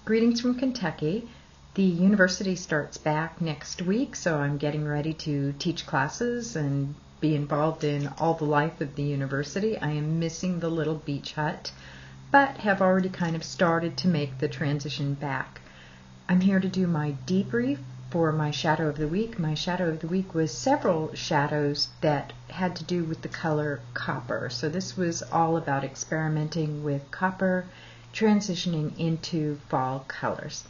Greetings from Kentucky. The university starts back next week, so I'm getting ready to teach classes and be involved in all the life of the university. I am missing the little beach hut, but have already kind of started to make the transition back. I'm here to do my debrief for my shadow of the week. My shadow of the week was several shadows that had to do with the color copper. So this was all about experimenting with copper, transitioning into fall colors.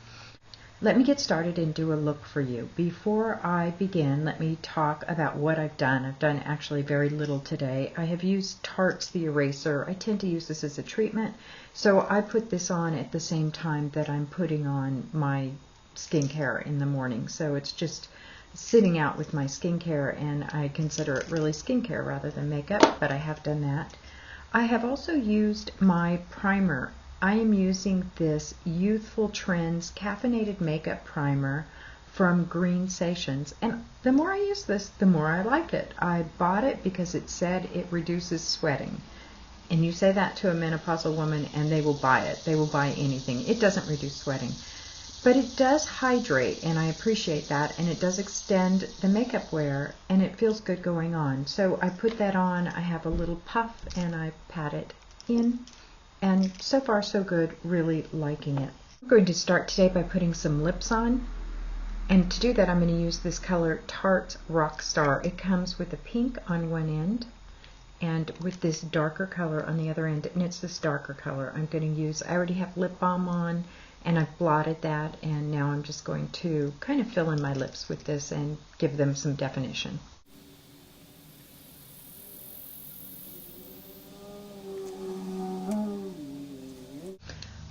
Let me get started and do a look for you. Before I begin, let me talk about what I've done. I've done actually very little today. I have used Tarte's the eraser. I tend to use this as a treatment, so I put this on at the same time that I'm putting on my skincare in the morning. So it's just sitting out with my skincare, and I consider it really skincare rather than makeup, but I have done that. I have also used my primer. I am using this Youthful Trends Caffeinated Makeup Primer from Green Sessions, and the more I use this, the more I like it. I bought it because it said it reduces sweating, and you say that to a menopausal woman and they will buy it. They will buy anything. It doesn't reduce sweating, but it does hydrate, and I appreciate that, and it does extend the makeup wear, and it feels good going on. So I put that on. I have a little puff and I pat it in. And so far so good, really liking it. I'm going to start today by putting some lips on. And to do that, I'm going to use this color Tarte's Rockstar. It comes with a pink on one end and with this darker color on the other end. And it's this darker color I'm going to use. I already have lip balm on and I've blotted that. And now I'm just going to kind of fill in my lips with this and give them some definition.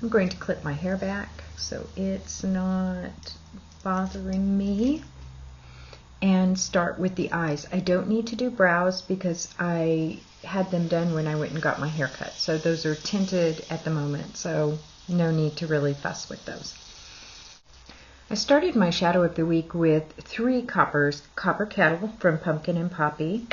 I'm going to clip my hair back so it's not bothering me, and start with the eyes. I don't need to do brows because I had them done when I went and got my hair cut. So those are tinted at the moment, so no need to really fuss with those. I started my shadow of the week with 3 coppers: Copper Kettle from Pumpkin and Poppy,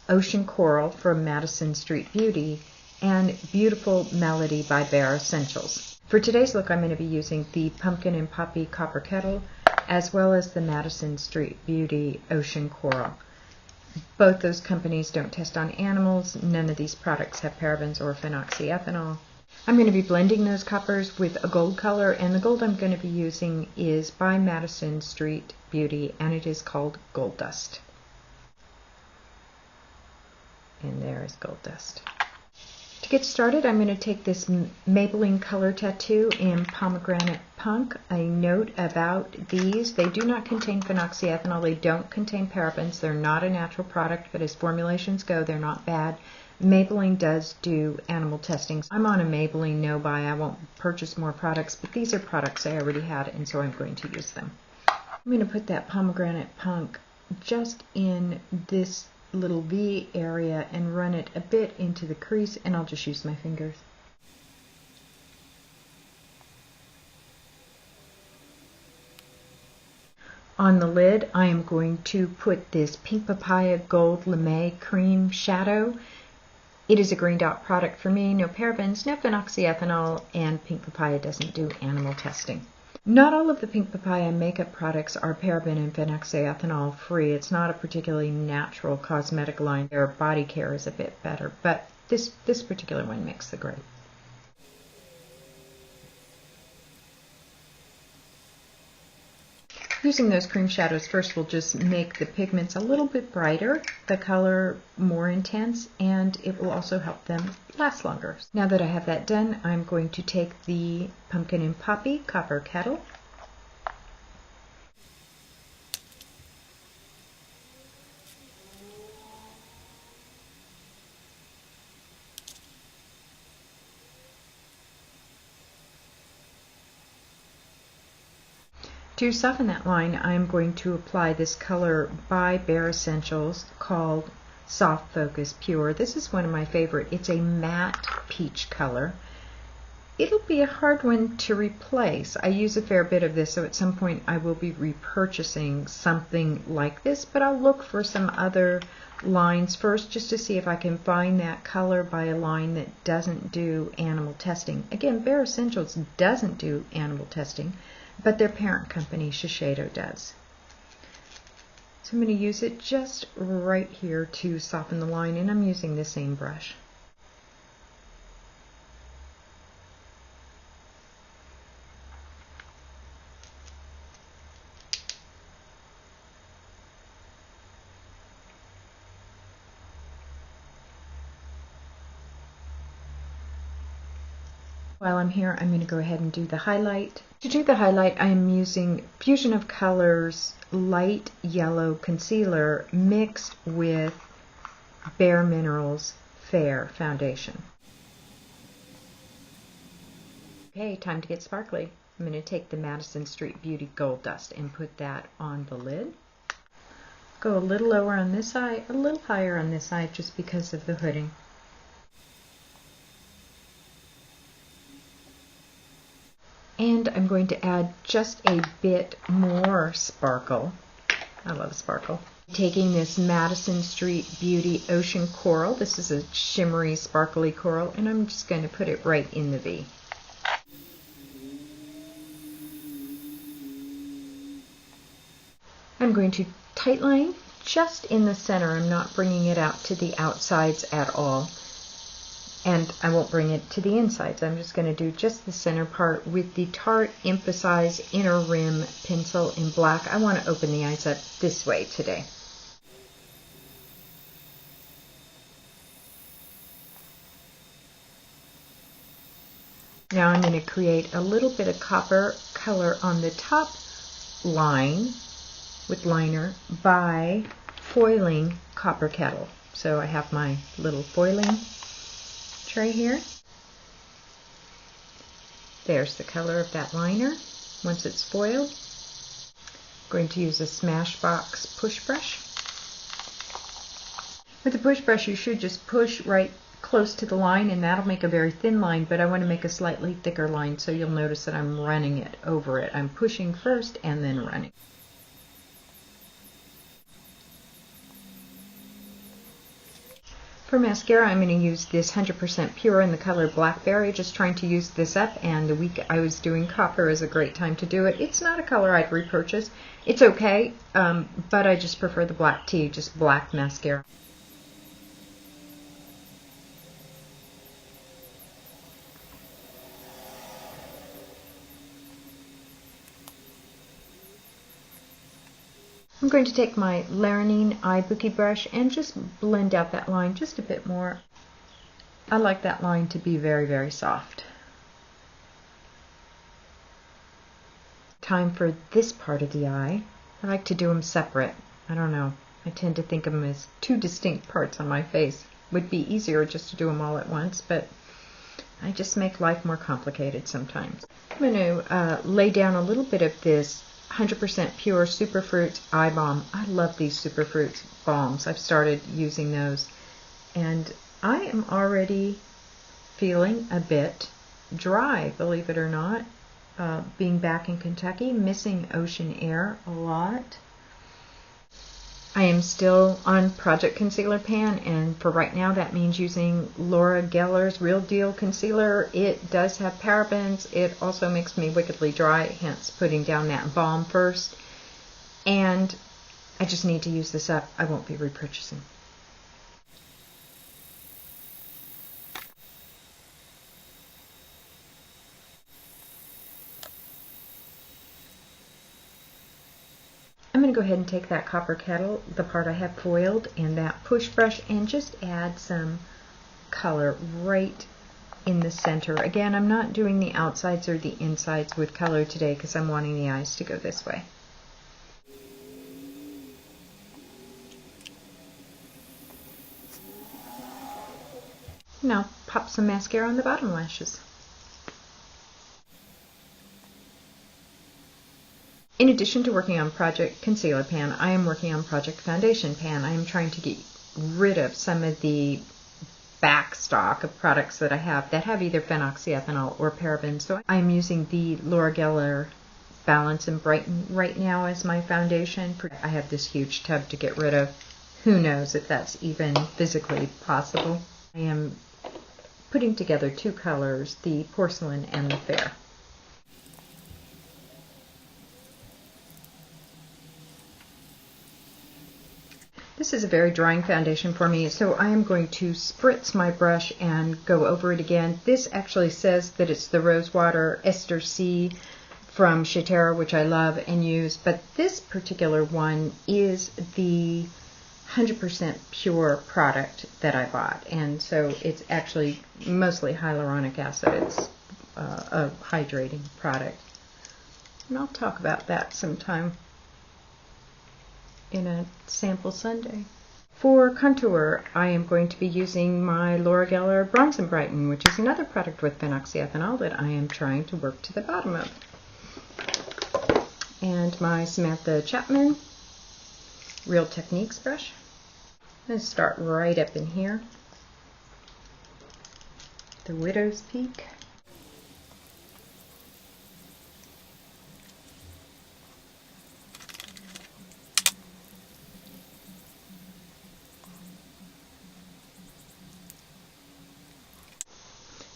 Ocean Coral from Madison Street Beauty, and Beautiful Melody by Bare Essentials. For today's look, I'm going to be using the Pumpkin and Poppy Copper Kettle as well as the Madison Street Beauty Ocean Coral. Both those companies don't test on animals. None of these products have parabens or phenoxyethanol. I'm going to be blending those coppers with a gold color, and the gold I'm going to be using is by Madison Street Beauty, and it is called Gold Dust. And there is Gold Dust. To get started, I'm going to take this Maybelline Color Tattoo in Pomegranate Punk. A note about these: they do not contain phenoxyethanol, they don't contain parabens, they're not a natural product, but as formulations go, they're not bad. Maybelline does do animal testing. I'm on a Maybelline no-buy. I won't purchase more products, but these are products I already had, and so I'm going to use them. I'm going to put that Pomegranate Punk just in this little V area and run it a bit into the crease, and I'll just use my fingers. On the lid, I am going to put this Pink Papaya Gold Lame Cream Shadow. It is a Green Dot product for me. No parabens, no phenoxyethanol, and Pink Papaya doesn't do animal testing. Not all of the Pink Papaya makeup products are paraben and phenoxyethanol free. It's not a particularly natural cosmetic line. Their body care is a bit better, but this particular one makes the grade. Using those cream shadows first will just make the pigments a little bit brighter, the color more intense, and it will also help them last longer. Now that I have that done, I'm going to take the Pumpkin and Poppy Copper Kettle, to soften that line. I'm going to apply this color by Bare Essentials called Soft Focus Pure. This is one of my favorite. It's a matte peach color. it'll be a hard one to replace. I use a fair bit of this, so at some point I will be repurchasing something like this, but I'll look for some other lines first just to see if I can find that color by a line that doesn't do animal testing. Again, Bare Essentials doesn't do animal testing, but their parent company, Shiseido, does. So I'm going to use it just right here to soften the line, and I'm using the same brush. While I'm here, I'm going to go ahead and do the highlight. To do the highlight, I am using Fusion of Colors Light Yellow Concealer mixed with Bare Minerals Fair Foundation. Okay, time to get sparkly. I'm going to take the Madison Street Beauty Gold Dust and put that on the lid. Go a little lower on this side, a little higher on this side just because of the hooding. And I'm going to add just a bit more sparkle. I love sparkle. Taking this Madison Street Beauty Ocean Coral. This is a shimmery, sparkly coral, and I'm just going to put it right in the V. I'm going to tightline just in the center. I'm not bringing it out to the outsides at all. And I won't bring it to the insides. I'm just going to do just the center part with the Tarte Emphasize Inner Rim pencil in black. I want to open the eyes up this way today. Now I'm going to create a little bit of copper color on the top line with liner by foiling Copper Kettle. So I have my little foiling tray here. There's the color of that liner once it's foiled. I'm going to use a Smashbox push brush. With the push brush, you should just push right close to the line, and that'll make a very thin line, but I want to make a slightly thicker line, so you'll notice that I'm running it over it. I'm pushing first and then running. For mascara, I'm going to use this 100% Pure in the color Blackberry, just trying to use this up, and the week I was doing copper is a great time to do it. It's not a color I'd repurchase. It's okay, but I just prefer the black tea, just black mascara. I'm going to take my Laranine eye bookie brush and just blend out that line just a bit more. I like that line to be very, very soft. Time for this part of the eye. I like to do them separate. I don't know. I tend to think of them as two distinct parts on my face. Would be easier just to do them all at once, but I just make life more complicated sometimes. I'm going to lay down a little bit of this 100% Pure Superfruits Eye Balm. I love these Superfruits balms. I've started using those, and I am already feeling a bit dry, believe it or not. Being back in Kentucky, missing ocean air a lot. I am still on Project Concealer Pan, and for right now that means using Laura Geller's Real Deal Concealer. It does have parabens. It also makes me wickedly dry, hence putting down that balm first. And I just need to use this up. I won't be repurchasing. I'm going to go ahead and take that Copper Kettle, the part I have foiled, and that push brush, and just add some color right in the center. Again, I'm not doing the outsides or the insides with color today because I'm wanting the eyes to go this way. Now pop some mascara on the bottom lashes. In addition to working on Project Concealer Pan, I am working on Project Foundation Pan. I am trying to get rid of some of the back stock of products that I have that have either phenoxyethanol or parabens. So I'm using the Laura Geller Balance and Brighten right now as my foundation. I have this huge tub to get rid of. Who knows if that's even physically possible. I am putting together two colors, the Porcelain and the Fair. This is a very drying foundation for me, so I am going to spritz my brush and go over it again. This actually says that it's the Rosewater Ester C from Shatera, which I love and use, but this particular one is the 100% pure product that I bought, and so it's actually mostly hyaluronic acid. It's a hydrating product, and I'll talk about that sometime in a sample Sunday. For contour, I am going to be using my Laura Geller Bronze and Brighten, which is another product with phenoxyethanol that I am trying to work to the bottom of. And my Samantha Chapman Real Techniques brush. I'm going to start right up in here. The Widow's Peak.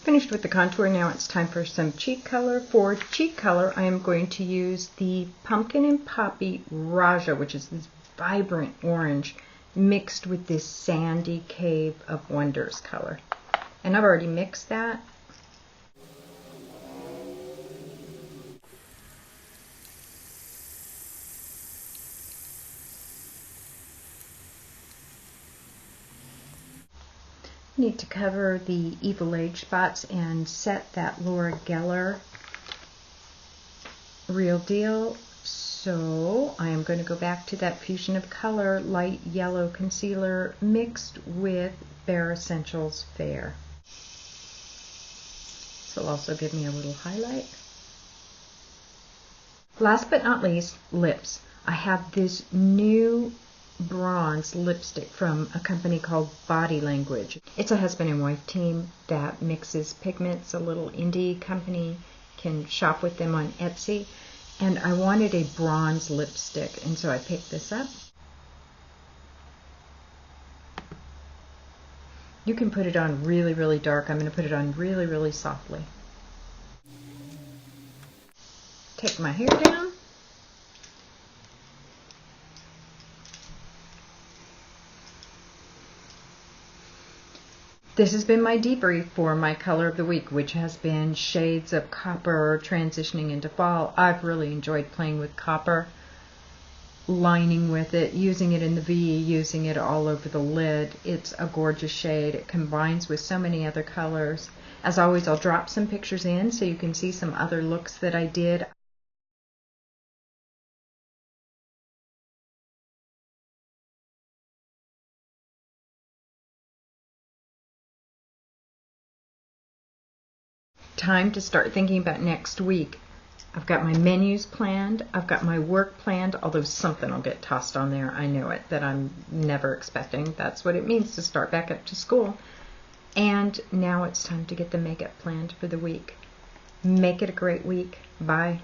Finished with the contour, now it's time for some cheek color. For cheek color, I am going to use the Pumpkin and Poppy Raja, which is this vibrant orange mixed with this Sandy Cave of Wonders color. And I've already mixed that. Need to cover the evil age spots and set that Laura Geller Real Deal. So I am going to go back to that Fusion of Color light yellow concealer mixed with Bare Essentials Fair. This will also give me a little highlight. Last but not least, lips. I have this new bronze lipstick from a company called Body Language. It's a husband and wife team that mixes pigments. A little indie company, can shop with them on Etsy. And I wanted a bronze lipstick, and so I picked this up. You can put it on really, really dark. I'm going to put it on really, really softly. Take my hair down. This has been my debrief for my color of the week, which has been shades of copper transitioning into fall. I've really enjoyed playing with copper, lining with it, using it in the V, using it all over the lid. It's a gorgeous shade. It combines with so many other colors. As always, I'll drop some pictures in so you can see some other looks that I did. Time to start thinking about next week. I've got my menus planned. I've got my work planned, although something will get tossed on there. I know it, that I'm never expecting. That's what it means to start back up to school. And now it's time to get the makeup planned for the week. Make it a great week. Bye.